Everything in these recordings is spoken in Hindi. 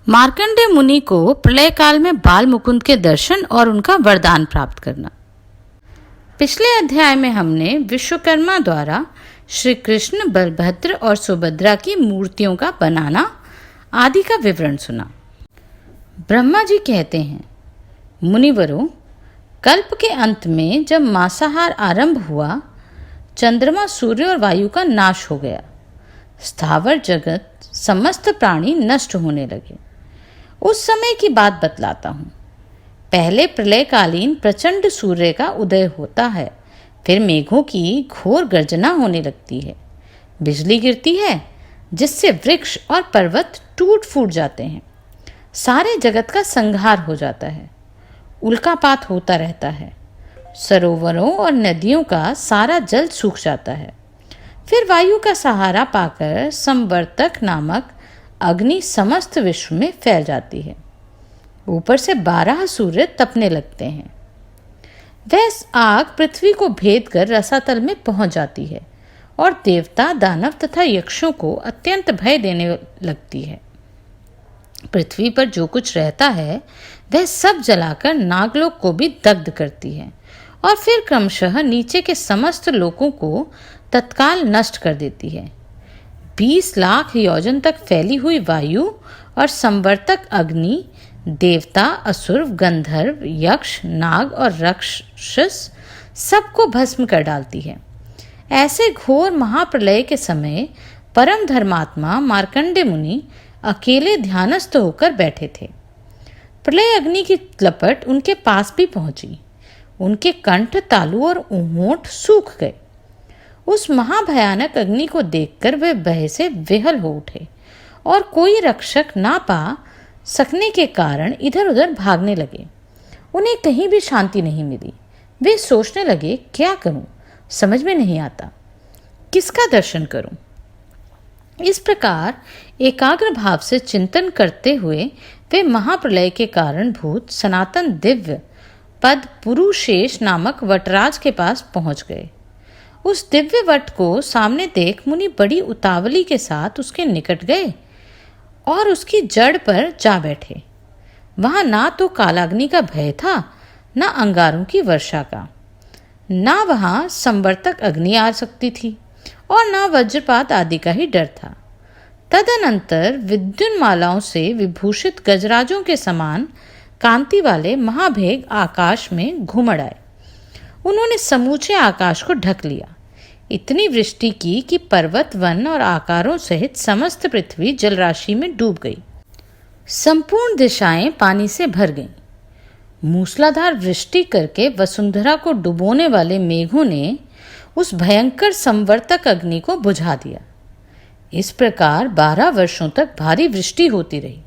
मार्कंडेय मुनि को प्रलय काल में बाल मुकुंद के दर्शन और उनका वरदान प्राप्त करना। पिछले अध्याय में हमने विश्वकर्मा द्वारा श्री कृष्ण, बलभद्र और सुभद्रा की मूर्तियों का बनाना आदि का विवरण सुना। ब्रह्मा जी कहते हैं, मुनिवरों, कल्प के अंत में जब मांसाहार आरंभ हुआ, चंद्रमा, सूर्य और वायु का नाश हो गया। स्थावर जगत समस्त प्राणी नष्ट होने लगे। उस समय की बात बतलाता हूँ। पहले प्रलयकालीन प्रचंड सूर्य का उदय होता है, फिर मेघों की घोर गर्जना होने लगती है, बिजली गिरती है जिससे वृक्ष और पर्वत टूट फूट जाते हैं, सारे जगत का संहार हो जाता है, उल्कापात होता रहता है, सरोवरों और नदियों का सारा जल सूख जाता है। फिर वायु का सहारा पाकर संवर्तक नामक अग्नि समस्त विश्व में फैल जाती है। ऊपर से 12 सूर्य तपने लगते हैं। वह आग पृथ्वी को भेद कर रसातल में पहुंच जाती है और देवता, दानव तथा यक्षों को अत्यंत भय देने लगती है। पृथ्वी पर जो कुछ रहता है वह सब जलाकर नागलोक को भी दग्ध करती है और फिर क्रमशः नीचे के समस्त लोकों को तत्काल नष्ट कर देती है। 20 लाख योजन तक फैली हुई वायु और संवर्तक अग्नि देवता, असुर, गंधर्व, यक्ष, नाग और राक्षस सबको भस्म कर डालती है। ऐसे घोर महाप्रलय के समय परम धर्मात्मा मार्कंडेय मुनि अकेले ध्यानस्थ होकर बैठे थे। प्रलय अग्नि की लपट उनके पास भी पहुंची। उनके कंठ, तालु और होंठ सूख गए। उस महाभयानक अग्नि को देखकर वे भय से विहल हो उठे और कोई रक्षक ना पा सकने के कारण इधर उधर भागने लगे। उन्हें कहीं भी शांति नहीं मिली। वे सोचने लगे, क्या करूं, समझ में नहीं आता, किसका दर्शन करूं। इस प्रकार एकाग्र भाव से चिंतन करते हुए वे महाप्रलय के कारण भूत सनातन दिव्य पद पुरुषेश नामक वटराज के पास पहुंच गए। उस दिव्य वट को सामने देख मुनि बड़ी उतावली के साथ उसके निकट गए और उसकी जड़ पर जा बैठे। वहां ना तो कालाग्नि का भय था, ना अंगारों की वर्षा का, ना वहां संवर्तक अग्नि आ सकती थी और ना वज्रपात आदि का ही डर था। तदनंतर विद्युन्मालाओं से विभूषित गजराजों के समान कांति वाले महाभेग आकाश में घुमड़ आए। उन्होंने समूचे आकाश को ढक लिया। इतनी वृष्टि की कि पर्वत, वन और आकारों सहित समस्त पृथ्वी जलराशि में डूब गई। संपूर्ण दिशाएं पानी से भर गईं। मूसलाधार वृष्टि करके वसुंधरा को डुबोने वाले मेघों ने उस भयंकर संवर्तक अग्नि को बुझा दिया। इस प्रकार 12 वर्षों तक भारी वृष्टि होती रही।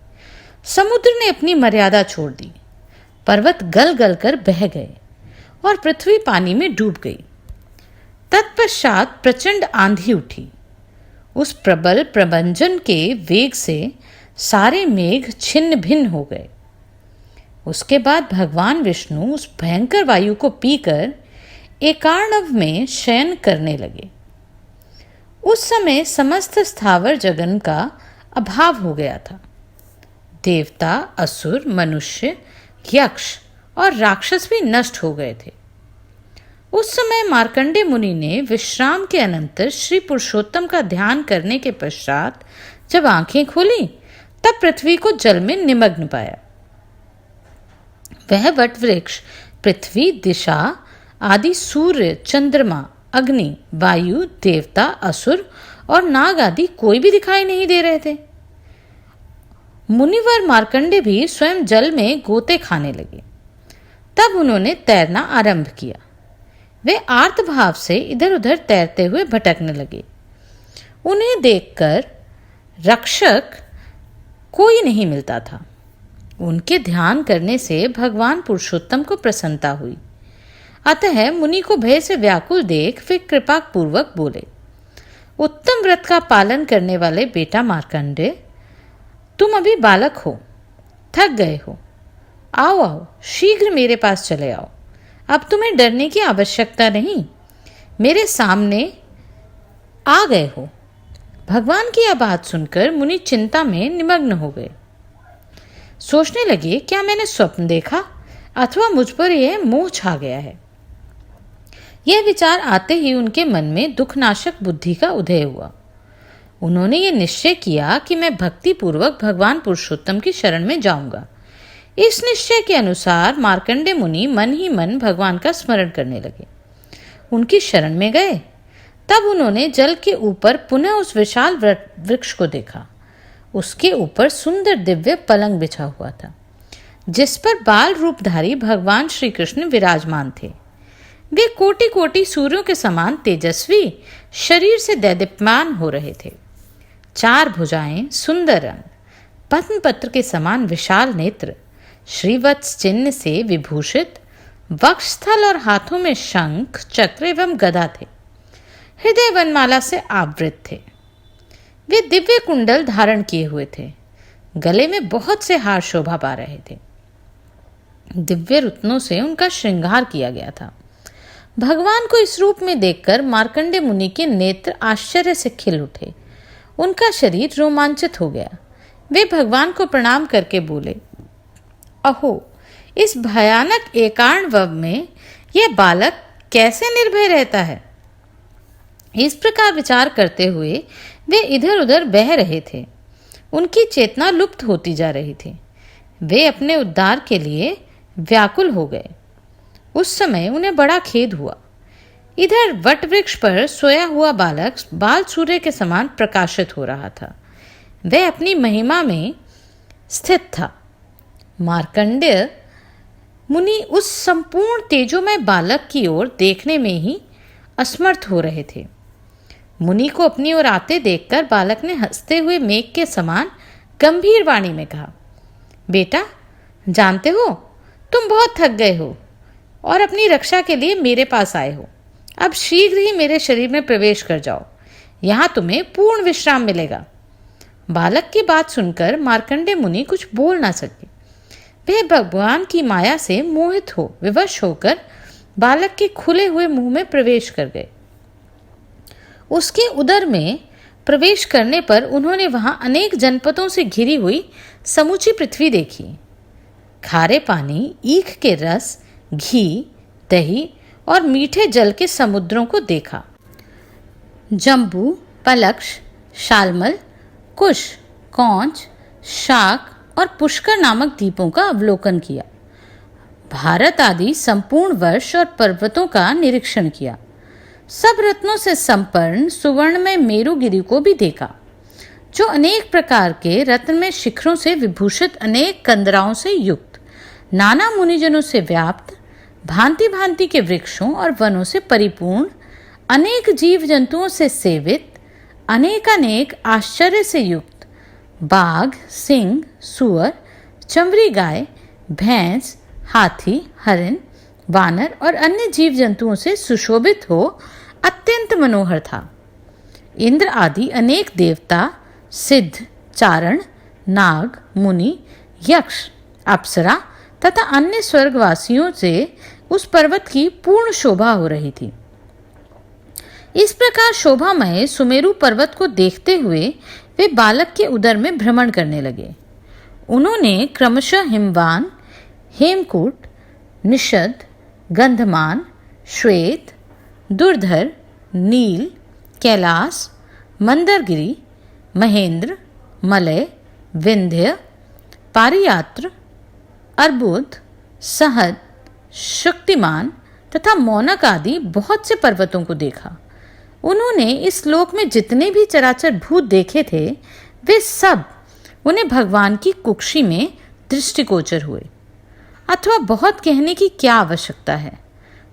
समुद्र ने अपनी मर्यादा छोड़ दी। पर्वत गल गल कर बह गए और पृथ्वी पानी में डूब गई। तत्पश्चात प्रचंड आंधी उठी। उस प्रबल प्रभंजन के वेग से सारे मेघ छिन्न भिन्न हो गए। उसके बाद भगवान विष्णु उस भयंकर वायु को पीकर एकार्णव में शयन करने लगे। उस समय समस्त स्थावर जगन का अभाव हो गया था। देवता, असुर, मनुष्य, यक्ष और राक्षस भी नष्ट हो गए थे। उस समय मार्कंडेय मुनि ने विश्राम के अनंतर श्री पुरुषोत्तम का ध्यान करने के पश्चात जब आंखें खोली तब पृथ्वी को जल में निमग्न पाया। वह वट वृक्ष, पृथ्वी, दिशा आदि, सूर्य, चंद्रमा, अग्नि, वायु, देवता, असुर और नाग आदि कोई भी दिखाई नहीं दे रहे थे। मुनिवर मार्कंडेय भी स्वयं जल में गोते खाने लगे। तब उन्होंने तैरना आरंभ किया। वे आर्त भाव से इधर उधर तैरते हुए भटकने लगे। उन्हें देखकर रक्षक कोई नहीं मिलता था। उनके ध्यान करने से भगवान पुरुषोत्तम को प्रसन्नता हुई। अतः मुनि को भय से व्याकुल देख वे कृपा पूर्वक बोले, उत्तम व्रत का पालन करने वाले बेटा मार्कंडेय, तुम अभी बालक हो, थक गए हो। आओ आओ, शीघ्र मेरे पास चले आओ। अब तुम्हें डरने की आवश्यकता नहीं, मेरे सामने आ गए हो। भगवान की यह बात सुनकर मुनि चिंता में निमग्न हो गए। सोचने लगे, क्या मैंने स्वप्न देखा अथवा मुझ पर यह मोह छा गया है। यह विचार आते ही उनके मन में दुखनाशक बुद्धि का उदय हुआ। उन्होंने ये निश्चय किया कि मैं भक्ति पूर्वक भगवान पुरुषोत्तम की शरण में जाऊंगा। इस निश्चय के अनुसार मार्कंडेय मुनि मन ही मन भगवान का स्मरण करने लगे। उनकी शरण में गए। तब उन्होंने जल के ऊपर पुनः उस विशाल वृक्ष को देखा। उसके ऊपर सुंदर दिव्य पलंग बिछा हुआ था, जिस पर बाल रूपधारी भगवान श्री कृष्ण विराजमान थे। वे कोटि कोटि सूर्यों के समान तेजस्वी शरीर से दैदीप्यमान हो रहे थे। 4 भुजाएं, सुंदर रंग, पद्म पत्र के समान विशाल नेत्र, श्रीवत्स चिन्ह से विभूषित, वक्षस्थल और हाथों में शंख, चक्र एवं गदा थे। हृदय वनमाला से आवृत थे। वे दिव्य कुंडल धारण किए हुए थे। गले में बहुत से हार शोभा पा रहे थे। दिव्य रत्नों से उनका श्रृंगार किया गया था। भगवान को इस रूप में देखकर मार्कंडेय मुनि के नेत्र आश्चर्य से खिल उठे। उनका शरीर रोमांचित हो गया। वे भगवान को प्रणाम करके बोले, अहो, इस भयानक एकार्णव में यह बालक कैसे निर्भय रहता है। इस प्रकार विचार करते हुए वे इधर उधर बह रहे थे। उनकी चेतना लुप्त होती जा रही थी। वे अपने उद्धार के लिए व्याकुल हो गए। उस समय उन्हें बड़ा खेद हुआ। इधर वट वृक्ष पर सोया हुआ बालक बाल सूर्य के समान प्रकाशित हो रहा था। वह अपनी महिमा में स्थित था। मार्कंडेय मुनि उस संपूर्ण तेजोमय बालक की ओर देखने में ही असमर्थ हो रहे थे। मुनि को अपनी ओर आते देखकर बालक ने हंसते हुए मेघ के समान गंभीर वाणी में कहा, बेटा, जानते हो तुम बहुत थक गए हो और अपनी रक्षा के लिए मेरे पास आए हो। अब शीघ्र ही मेरे शरीर में प्रवेश कर जाओ। यहाँ तुम्हें पूर्ण विश्राम मिलेगा। बालक की बात सुनकर मार्कंडेय मुनि कुछ बोल ना सके। वे भगवान की माया से मोहित हो विवश होकर बालक के खुले हुए मुंह में प्रवेश कर गए। उसके उदर में प्रवेश करने पर उन्होंने वहां अनेक जनपदों से घिरी हुई समूची पृथ्वी देखी। खारे पानी, ईख के रस, घी, दही और मीठे जल के समुद्रों को देखा। जम्बू, पलक्ष, शालमल, कुश, कौंच, शाक और पुष्कर नामक द्वीपों का अवलोकन किया। भारत आदि संपूर्ण वर्ष और पर्वतों का निरीक्षण किया। सब रत्नों से संपन्न सुवर्ण में मेरुगिरी को भी देखा, जो अनेक प्रकार के रत्न में शिखरों से विभूषित, अनेक कंदराओं से युक्त, नाना मुनिजनों से व्याप्त, भांति भांति के वृक्षों और वनों से परिपूर्ण, अनेक जीव जंतुओं से सेवित, अनेकानेक आश्चर्य से युक्त, बाघ, सिंह, सुअर, चमरी गाय, भैंस, हाथी, हरिण, वानर और अन्य जीव जंतुओं से सुशोभित हो अत्यंत मनोहर था। इंद्र आदि अनेक देवता, सिद्ध, चारण, नाग, मुनि, यक्ष, अप्सरा तथा अन्य स्वर्गवासियों से उस पर्वत की पूर्ण शोभा हो रही थी। इस प्रकार शोभामय सुमेरु पर्वत को देखते हुए वे बालक के उदर में भ्रमण करने लगे। उन्होंने क्रमशः हिमवान, हेमकूट, निषद, गंधमान, श्वेत, दुर्धर, नील, कैलास, मंदरगिरी, महेंद्र, मलय, विंध्य, पारियात्र, अर्बुद, सहद, शक्तिमान तथा मौनक आदि बहुत से पर्वतों को देखा। उन्होंने इस लोक में जितने भी चराचर भूत देखे थे, वे सब उन्हें भगवान की कुक्षी में दृष्टिगोचर हुए। अथवा बहुत कहने की क्या आवश्यकता है।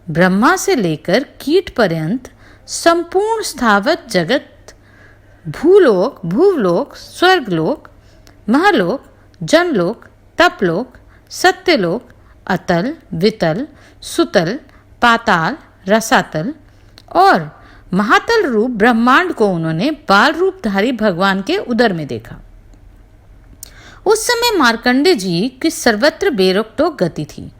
ब्रह्मा से लेकर कीट पर्यंत संपूर्ण स्थावत जगत, भूलोक, भूवलोक, स्वर्गलोक, महलोक, जनलोक, तपलोक, सत्यलोक, अतल, वितल, सुतल, पाताल, रसातल और महातल रूप ब्रह्मांड को उन्होंने बाल रूपधारी भगवान के उदर में देखा। उस समय मार्कंडेय जी की सर्वत्र बेरोकटोक गति थी।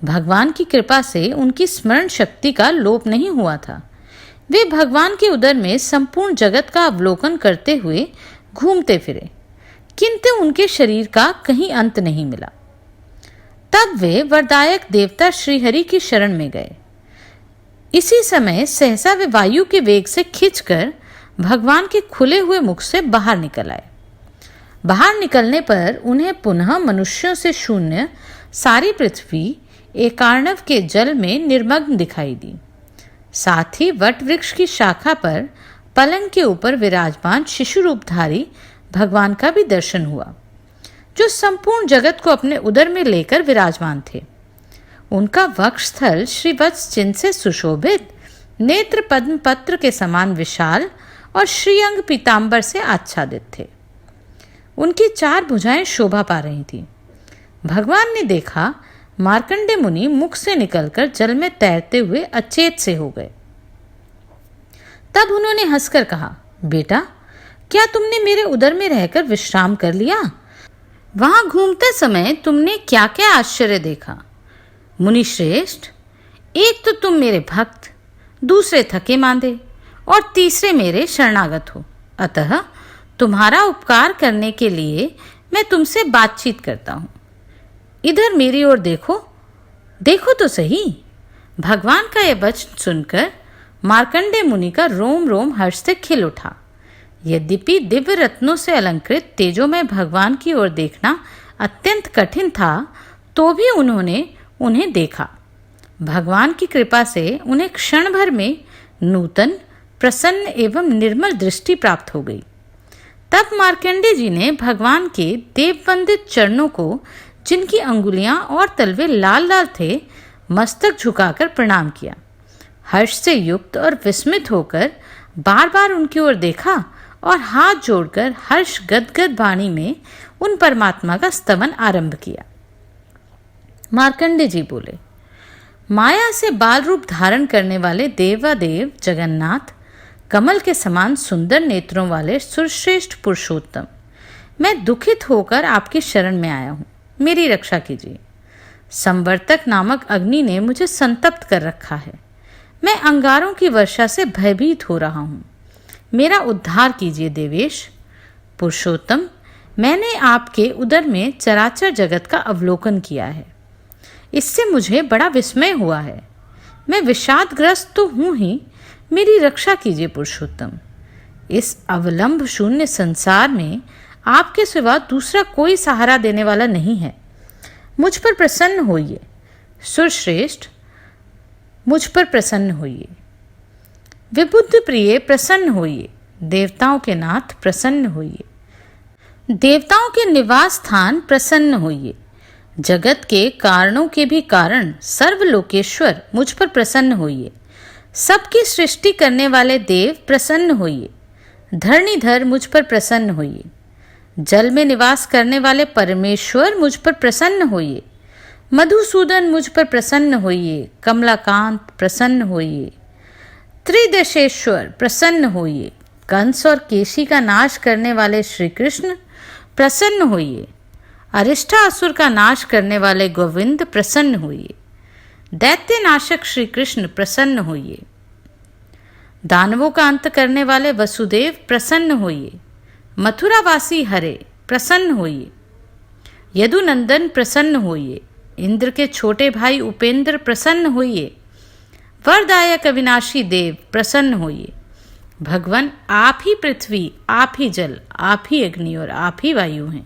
भगवान की कृपा से उनकी स्मरण शक्ति का लोप नहीं हुआ था। वे भगवान के उदर में संपूर्ण जगत का अवलोकन करते हुए घूमते फिरे। किंतु उनके शरीर का कहीं अंत नहीं मिला। तब वे वरदायक देवता श्रीहरि की शरण में गए। इसी समय सहसा वे वायु के वेग से खिंचकर भगवान के खुले हुए मुख से बाहर निकल आए। बाहर निकलने पर उन्हें पुनः मनुष्यों से शून्य सारी पृथ्वी एकार्णव के जल में निर्मग्न दिखाई दी। साथ ही वट वृक्ष की शाखा पर पलंग के ऊपर विराजमान शिशु रूपधारी भगवान का भी दर्शन हुआ, जो संपूर्ण जगत को अपने उदर में लेकर विराजमान थे। उनका वक्षस्थल श्रीवत्स चिन्ह से सुशोभित, नेत्र पद्म पत्र के समान विशाल और श्रीअंग पीतांबर से आच्छादित थे। उनकी 4 भुजाएं शोभा पा रही थीं। भगवान ने देखा मार्कंडे मुनि मुख से निकलकर जल में तैरते हुए अचेत से हो गए। तब उन्होंने हंसकर कहा, बेटा, क्या तुमने मेरे उदर में रहकर विश्राम कर लिया? वहां घूमते समय तुमने क्या क्या आश्चर्य देखा? मुनि श्रेष्ठ, एक तो तुम मेरे भक्त, दूसरे थके मांदे और तीसरे मेरे शरणागत हो। अतः तुम्हारा उपकार करने के लिए मैं तुमसे बातचीत करता हूं। इधर मेरी ओर देखो, देखो तो सही। भगवान का यह वचन सुनकर मार्कंडे मुनि का रोम रोम हर्ष से खिल उठा। यद्यपि दिव्य रत्नों से अलंकृत तेजोमय भगवान की ओर देखना अत्यंत कठिन था, तो भी उन्होंने उन्हें देखा। भगवान की कृपा से उन्हें क्षण भर में नूतन, प्रसन्न एवं निर्मल दृष्टि प्राप्त हो गई। तब मार्कंडे जी ने भगवान के देववंदित चरणों को, जिनकी अंगुलियां और तलवे लाल लाल थे, मस्तक झुकाकर प्रणाम किया। हर्ष से युक्त और विस्मित होकर बार बार उनकी ओर देखा और हाथ जोड़कर हर्ष गदगद वाणी में उन परमात्मा का स्तवन आरंभ किया। मार्कंडे जी बोले, माया से बाल रूप धारण करने वाले देवादेव जगन्नाथ, कमल के समान सुंदर नेत्रों वाले सुरश्रेष्ठ पुरुषोत्तम, मैं दुखित होकर आपकी शरण में आया हूँ, मेरी रक्षा कीजिए। संवर्तक नामक अग्नि ने मुझे संतप्त कर रखा है। मैं अंगारों की वर्षा से भयभीत हो रहा हूँ, मेरा उद्धार कीजिए देवेश। पुरुषोत्तम, मैंने आपके उदर में चराचर जगत का अवलोकन किया है। इससे मुझे बड़ा विस्मय हुआ है। मैं विषादग्रस्त तो हूँ ही, मेरी रक्षा कीजिए पुरुषोत्तम। इस अवलंब शून्य संसार में आपके सिवा दूसरा कोई सहारा देने वाला नहीं है। मुझ पर प्रसन्न होइए। सुरश्रेष्ठ, मुझ पर प्रसन्न होइए। विबुद्ध प्रिय, प्रसन्न होइए। देवताओं के नाथ, प्रसन्न होइए। देवताओं के निवास स्थान, प्रसन्न होइए। जगत के कारणों के भी कारण सर्वलोकेश्वर, मुझ पर प्रसन्न होइए। सबकी सृष्टि करने वाले देव, प्रसन्न होइए। धरणीधर, मुझ पर प्रसन्न होइए। जल में निवास करने वाले परमेश्वर, मुझ पर प्रसन्न होइए। मधुसूदन, मुझ पर प्रसन्न होइए। कमलाकांत, प्रसन्न होइए। त्रिदशेश्वर, प्रसन्न होइए। कंस और केशी का नाश करने वाले श्री कृष्ण, प्रसन्न होइए। अरिष्टासुर का नाश करने वाले गोविंद, प्रसन्न होइए। दैत्य नाशक श्री कृष्ण, प्रसन्न होइए। दानवों का अंत करने वाले वसुदेव, प्रसन्न होइए। मथुरावासी हरे, प्रसन्न होइए। यदुनंदन, प्रसन्न होइए। इंद्र के छोटे भाई उपेंद्र, प्रसन्न होइए। वरदायक अविनाशी देव, प्रसन्न होइए। भगवान, आप ही पृथ्वी, आप ही जल, आप ही अग्नि और आप ही वायु हैं।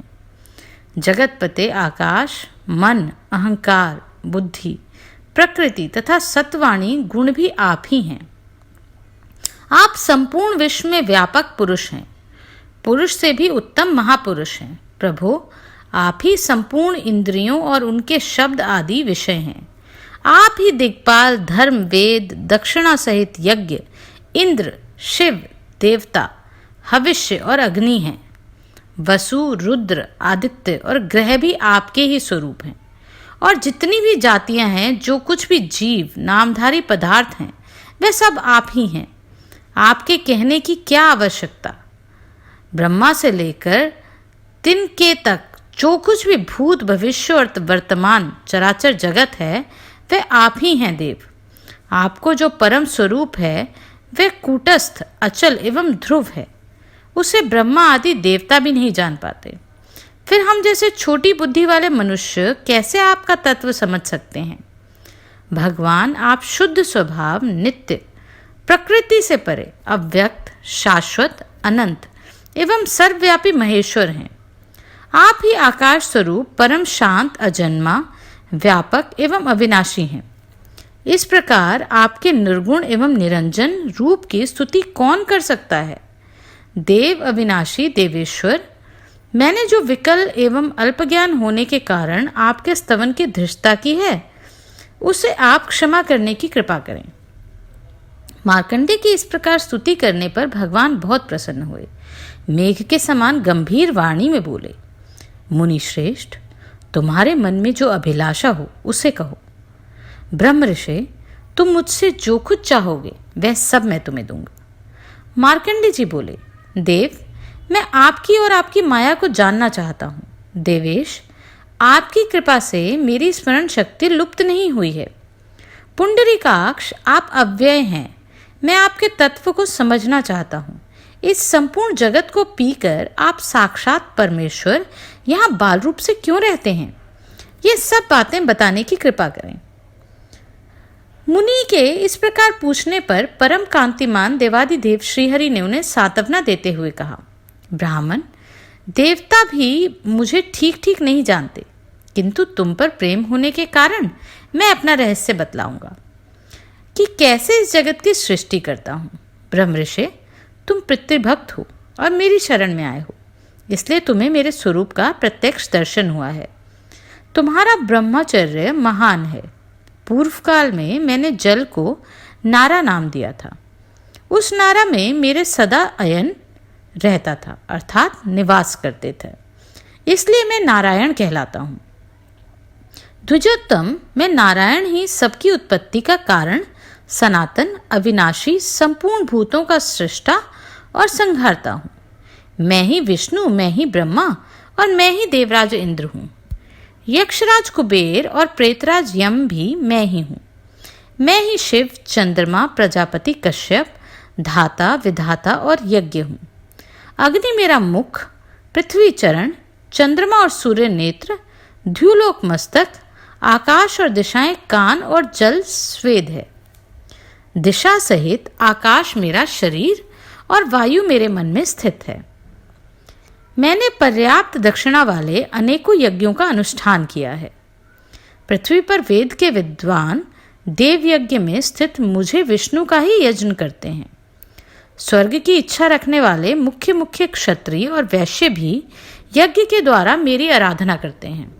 जगतपते आकाश, मन, अहंकार, बुद्धि, प्रकृति तथा सत्वाणी गुण भी आप ही हैं। आप संपूर्ण विश्व में व्यापक पुरुष हैं, पुरुष से भी उत्तम महापुरुष हैं। प्रभु, आप ही संपूर्ण इंद्रियों और उनके शब्द आदि विषय हैं। आप ही दिक्पाल, धर्म, वेद, दक्षिणा सहित यज्ञ, इंद्र, शिव, देवता, हविष्य और अग्नि हैं। वसु, रुद्र, आदित्य और ग्रह भी आपके ही स्वरूप हैं। और जितनी भी जातियां हैं, जो कुछ भी जीव, नामधारी पदार्थ हैं, वे सब आप ही हैं। आपके कहने की क्या आवश्यकता। ब्रह्मा से लेकर तिनके तक जो कुछ भी भूत, भविष्य और वर्तमान चराचर जगत है, वे आप ही हैं देव। आपको जो परम स्वरूप है, वह कूटस्थ, अचल एवं ध्रुव है। उसे ब्रह्मा आदि देवता भी नहीं जान पाते। फिर हम जैसे छोटी बुद्धि वाले मनुष्य कैसे आपका तत्व समझ सकते हैं? भगवान आप शुद्ध स्वभाव, नित्य, प्रकृति से परे, अव्यक्त, शाश्वत, अनंत एवं सर्वव्यापी महेश्वर हैं। आप ही आकाश स्वरूप परम शांत, अजन्मा, व्यापक एवं अविनाशी हैं। इस प्रकार आपके निर्गुण एवं निरंजन रूप की स्तुति कौन कर सकता है? देव, अविनाशी, देवेश्वर, मैंने जो विकल एवं अल्पज्ञान होने के कारण आपके स्तवन की धृष्टता की है, उसे आप क्षमा करने की कृपा करें। मार्कंडे की इस प्रकार स्तुति करने पर भगवान बहुत प्रसन्न हुए। मेघ के समान गंभीर वाणी में बोले, मुनि श्रेष्ठ, तुम्हारे मन में जो अभिलाषा हो उसे कहो। ब्रह्म ऋषि, तुम मुझसे जो कुछ चाहोगे वह सब मैं तुम्हें दूंगा। मार्कंडे जी बोले, देव, मैं आपकी और आपकी माया को जानना चाहता हूँ। देवेश, आपकी कृपा से मेरी स्मरण शक्ति लुप्त नहीं हुई है। पुंडरीकाक्ष, आप अव्यय हैं। मैं आपके तत्व को समझना चाहता हूँ। इस संपूर्ण जगत को पीकर आप साक्षात परमेश्वर यहाँ बाल रूप से क्यों रहते हैं? ये सब बातें बताने की कृपा करें। मुनि के इस प्रकार पूछने पर परम कांतिमान देवादिदेव श्रीहरि ने उन्हें सांत्वना देते हुए कहा, ब्राह्मण, देवता भी मुझे ठीक ठीक नहीं जानते, किंतु तुम पर प्रेम होने के कारण मैं अपना रहस्य बतलाऊंगा कि कैसे इस जगत की सृष्टि करता हूँ। ब्रह्म ऋषि, तुम पितृभक्त हो और मेरी शरण में आए हो, इसलिए तुम्हें मेरे स्वरूप का प्रत्यक्ष दर्शन हुआ है। तुम्हारा ब्रह्मचर्य महान है। पूर्व काल में मैंने जल को नारा नाम दिया था। उस नारा में मेरे सदा अयन रहता था, अर्थात निवास करते थे, इसलिए मैं नारायण कहलाता हूँ। द्विजोत्तम, मैं नारायण ही सबकी उत्पत्ति का कारण, सनातन, अविनाशी, संपूर्ण भूतों का सृष्टा और संहारता हूँ। मैं ही विष्णु, मैं ही ब्रह्मा और मैं ही देवराज इंद्र हूँ। यक्षराज कुबेर और प्रेतराज यम भी मैं ही हूँ। मैं ही शिव, चंद्रमा, प्रजापति कश्यप, धाता, विधाता और यज्ञ हूँ। अग्नि मेरा मुख, पृथ्वी चरण, चंद्रमा और सूर्य नेत्र, द्युलोक मस्तक, आकाश और दिशाएं कान और जल स्वेद है। दिशा सहित आकाश मेरा शरीर और वायु मेरे मन में स्थित है। मैंने पर्याप्त दक्षिणा वाले अनेकों यज्ञों का अनुष्ठान किया है। पृथ्वी पर वेद के विद्वान देव यज्ञ में स्थित मुझे विष्णु का ही यज्ञ करते हैं। स्वर्ग की इच्छा रखने वाले मुख्य मुख्य क्षत्रिय और वैश्य भी यज्ञ के द्वारा मेरी आराधना करते हैं।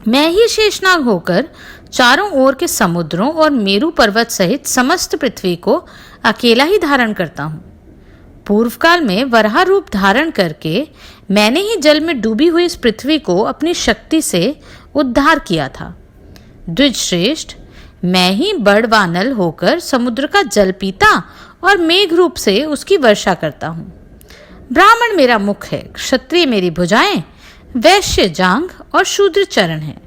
मैं ही शेषनाग होकर चारों ओर के समुद्रों और मेरु पर्वत सहित समस्त पृथ्वी को अकेला ही धारण करता हूँ। पूर्व काल में वराह रूप धारण करके मैंने ही जल में डूबी हुई इस पृथ्वी को अपनी शक्ति से उद्धार किया था। द्विज श्रेष्ठ, मैं ही बड़वानल होकर समुद्र का जल पीता और मेघ रूप से उसकी वर्षा करता हूँ। ब्राह्मण मेरा मुख है, क्षत्रिय मेरी भुजाएं, वैश्य जांघ और शूद्र चरण है।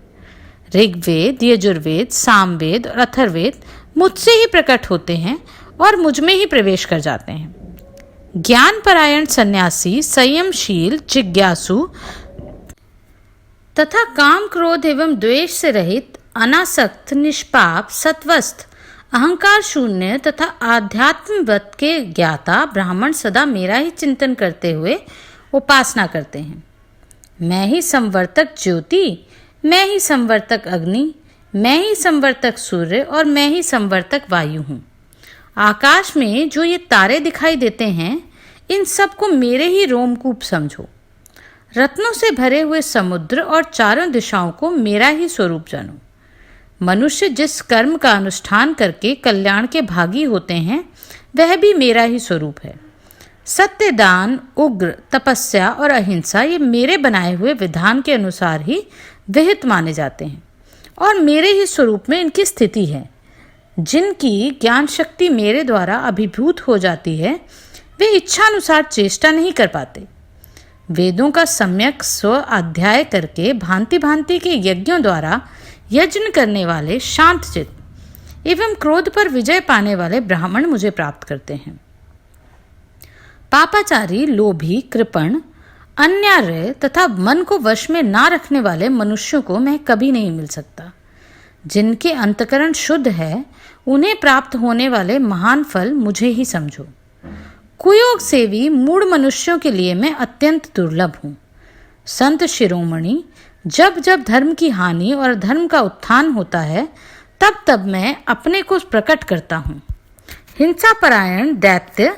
ऋग्वेद, यजुर्वेद, सामवेद और अथर्वेद मुझसे ही प्रकट होते हैं और मुझ में ही प्रवेश कर जाते हैं। ज्ञान परायण सन्यासी, संयमशील, जिज्ञासु तथा काम, क्रोध एवं द्वेष से रहित, अनासक्त, निष्पाप, सत्वस्थ, अहंकार शून्य तथा आध्यात्मवत के ज्ञाता ब्राह्मण सदा मेरा ही चिंतन करते हुए उपासना करते हैं। मैं ही संवर्तक ज्योति, मैं ही संवर्तक अग्नि, मैं ही संवर्तक सूर्य और मैं ही संवर्तक वायु हूँ। आकाश में जो ये तारे दिखाई देते हैं, इन सब को मेरे ही रोमकूप समझो। रत्नों से भरे हुए समुद्र और चारों दिशाओं को मेरा ही स्वरूप जानो। मनुष्य जिस कर्म का अनुष्ठान करके कल्याण के भागी होते हैं, वह भी मेरा ही स्वरूप है। सत्य, दान, उग्र, तपस्या और अहिंसा ये मेरे बनाए हुए विधान के अनुसार ही विहित माने जाते हैं और मेरे ही स्वरूप में इनकी स्थिति है। जिनकी ज्ञान शक्ति मेरे द्वारा अभिभूत हो जाती है, वे इच्छानुसार चेष्टा नहीं कर पाते। वेदों का सम्यक स्व अध्याय करके भांति भांति के यज्ञों द्वारा यज्ञ करने वाले शांतचित्त एवं क्रोध पर विजय पाने वाले ब्राह्मण मुझे प्राप्त करते हैं। पापाचारी, लोभी, कृपण, अन्यार्य तथा मन को वश में ना रखने वाले मनुष्यों को मैं कभी नहीं मिल सकता। जिनके अंतकरण शुद्ध है उन्हें प्राप्त होने वाले महान फल मुझे ही समझो। कुयोग सेवी मूढ़ मनुष्यों के लिए मैं अत्यंत दुर्लभ हूँ। संत शिरोमणि, जब जब धर्म की हानि और धर्म का उत्थान होता है तब तब मैं अपने को प्रकट करता हूँ। हिंसा परायण दैत्य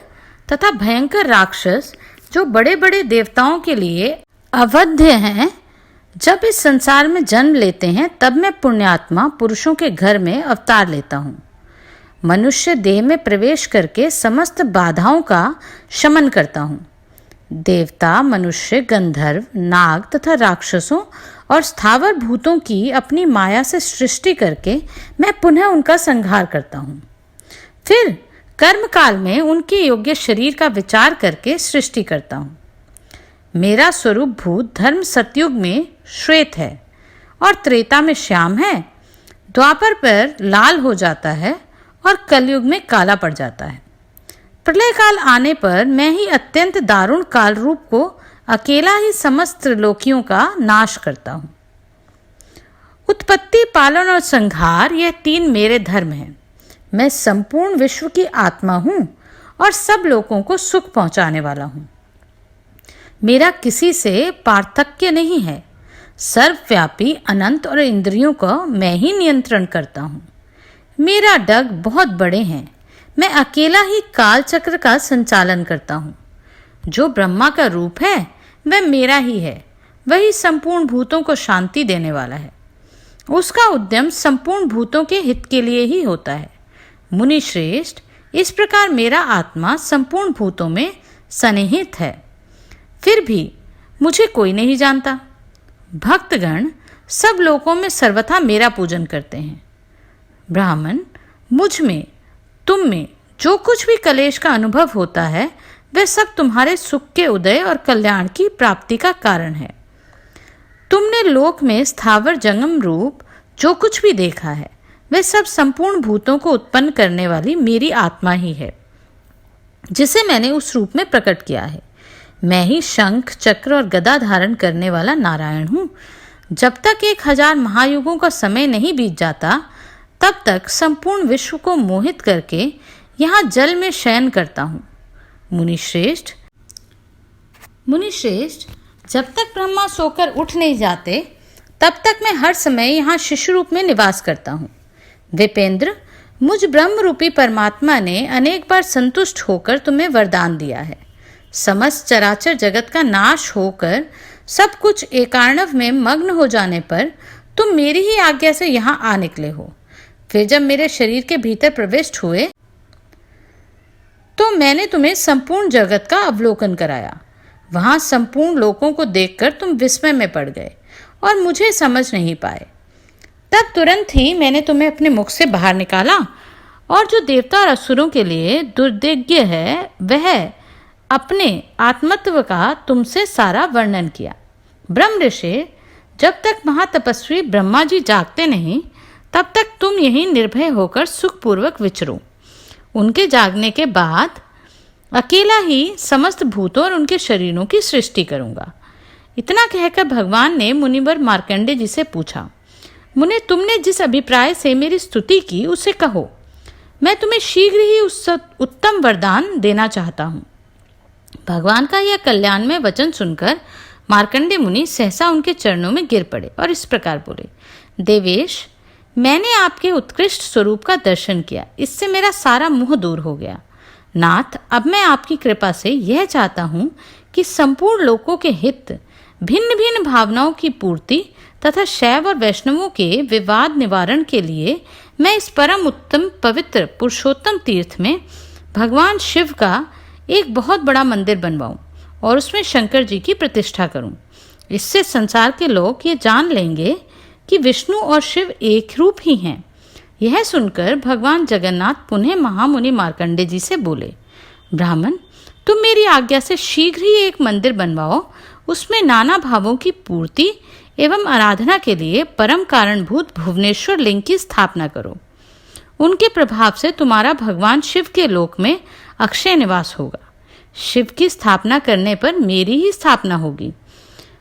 तथा भयंकर राक्षस जो बड़े बड़े देवताओं के लिए अवध्य हैं, जब इस संसार में जन्म लेते हैं तब मैं पुण्यात्मा पुरुषों के घर में अवतार लेता हूँ। मनुष्य देह में प्रवेश करके समस्त बाधाओं का शमन करता हूँ। देवता, मनुष्य, गंधर्व, नाग तथा राक्षसों और स्थावर भूतों की अपनी माया से सृष्टि करके मैं पुनः उनका संहार करता हूँ। फिर कर्म काल में उनके योग्य शरीर का विचार करके सृष्टि करता हूँ। मेरा स्वरूप भूत धर्म सतयुग में श्वेत है और त्रेता में श्याम है, द्वापर पर लाल हो जाता है और कलयुग में काला पड़ जाता है। प्रलय काल आने पर मैं ही अत्यंत दारुण काल रूप को अकेला ही समस्त त्रिलोकियों का नाश करता हूँ। उत्पत्ति, पालन और संहार यह तीन मेरे धर्म हैं। मैं संपूर्ण विश्व की आत्मा हूँ और सब लोगों को सुख पहुँचाने वाला हूँ। मेरा किसी से पार्थक्य नहीं है। सर्वव्यापी, अनंत और इंद्रियों को मैं ही नियंत्रण करता हूँ। मेरा डग बहुत बड़े हैं। मैं अकेला ही काल चक्र का संचालन करता हूँ। जो ब्रह्मा का रूप है वह मेरा ही है। वही संपूर्ण भूतों को शांति देने वाला है। उसका उद्यम संपूर्ण भूतों के हित के लिए ही होता है। मुनि श्रेष्ठ, इस प्रकार मेरा आत्मा संपूर्ण भूतों में सन्निहित है। फिर भी मुझे कोई नहीं जानता। भक्तगण सब लोकों में सर्वथा मेरा पूजन करते हैं। ब्राह्मण, मुझ में, तुम में जो कुछ भी कलेश का अनुभव होता है वह सब तुम्हारे सुख के उदय और कल्याण की प्राप्ति का कारण है। तुमने लोक में स्थावर जंगम रूप जो कुछ भी देखा है वह सब संपूर्ण भूतों को उत्पन्न करने वाली मेरी आत्मा ही है, जिसे मैंने उस रूप में प्रकट किया है। मैं ही शंख, चक्र और गदा धारण करने वाला नारायण हूँ। जब तक 1000 महायुगों का समय नहीं बीत जाता तब तक संपूर्ण विश्व को मोहित करके यहाँ जल में शयन करता हूँ। मुनिश्रेष्ठ, जब तक ब्रह्मा सोकर उठ नहीं जाते तब तक मैं हर समय यहाँ शिशु रूप में निवास करता हूँ। विपेंद्र, मुझ ब्रह्म रूपी परमात्मा ने अनेक बार संतुष्ट होकर तुम्हें वरदान दिया है। समस्त चराचर जगत का नाश होकर सब कुछ एकार्णव में मग्न हो जाने पर तुम मेरी ही आज्ञा से यहाँ आ निकले हो। फिर जब मेरे शरीर के भीतर प्रविष्ट हुए तो मैंने तुम्हें संपूर्ण जगत का अवलोकन कराया। वहां संपूर्ण लोकों को देखकर तुम विस्मय में पड़ गए और मुझे समझ नहीं पाए। तब तुरंत ही मैंने तुम्हें अपने मुख से बाहर निकाला और जो देवता और असुरों के लिए दुर्देज्ञ है वह अपने आत्मत्व का तुमसे सारा वर्णन किया। ब्रह्म ऋषि, जब तक महातपस्वी ब्रह्मा जी जागते नहीं तब तक तुम यहीं निर्भय होकर सुखपूर्वक विचरो। उनके जागने के बाद अकेला ही समस्त भूतों और उनके शरीरों की सृष्टि करूंगा। इतना कहकर भगवान ने मुनिवर मार्कंडे जी से पूछा, मुने, तुमने जिस अभिप्राय से मेरी स्तुति की उसे कहो। मैं तुम्हें शीघ्र ही उस उत्तम वरदान देना चाहता हूँ। भगवान का यह कल्याणमय वचन सुनकर मार्कंडे मुनि सहसा उनके चरणों में गिर पड़े और इस प्रकार बोले, देवेश, मैंने आपके उत्कृष्ट स्वरूप का दर्शन किया। इससे मेरा सारा मोह दूर हो गया। नाथ, अब मैं आपकी कृपा से यह चाहता हूँ कि संपूर्ण लोकों के हित, भिन्न भिन्न भावनाओं की पूर्ति तथा शैव और वैष्णवों के विवाद निवारण के लिए मैं इस परम उत्तम पवित्र पुरुषोत्तम तीर्थ में भगवान शिव का एक बहुत बड़ा मंदिर बनवाऊं और उसमें शंकर जी की प्रतिष्ठा करूं। इससे संसार के लोग ये जान लेंगे कि विष्णु और शिव एक रूप ही हैं। यह सुनकर भगवान जगन्नाथ पुनः महामुनि मार्कंडे जी से बोले, ब्राह्मण, तुम मेरी आज्ञा से शीघ्र ही एक मंदिर बनवाओ। उसमें नाना भावों की पूर्ति एवं आराधना के लिए परम कारणभूत भुवनेश्वर लिंग की स्थापना करो। उनके प्रभाव से तुम्हारा भगवान शिव के लोक में अक्षय निवास होगा। शिव की स्थापना करने पर मेरी ही स्थापना होगी।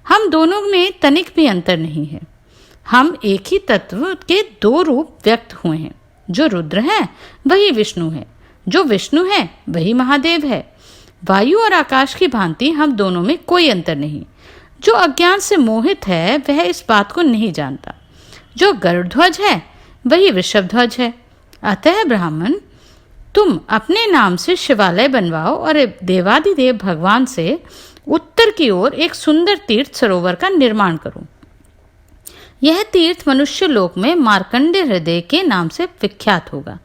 हम दोनों में तनिक भी अंतर नहीं है। हम एक ही तत्व के दो रूप व्यक्त हुए हैं। जो रुद्र है वही विष्णु है, जो विष्णु है वही महादेव है। वायु और आकाश की भांति हम दोनों में कोई अंतर नहीं। जो अज्ञान से मोहित है वह इस बात को नहीं जानता। जो गरुड़ध्वज है वही वृषभध्वज है। अतः ब्राह्मण, तुम अपने नाम से शिवालय बनवाओ और देवादिदेव भगवान से उत्तर की ओर एक सुंदर तीर्थ सरोवर का निर्माण करो। यह तीर्थ मनुष्य लोक में मार्कंडेय हृदय के नाम से विख्यात होगा।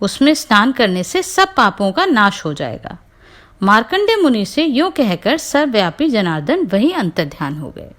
उसमें स्नान करने से सब पापों का नाश हो जाएगा। मार्कंडेय मुनि से यूं कहकर सर्वव्यापी जनार्दन वहीं अंतर्ध्यान हो गए।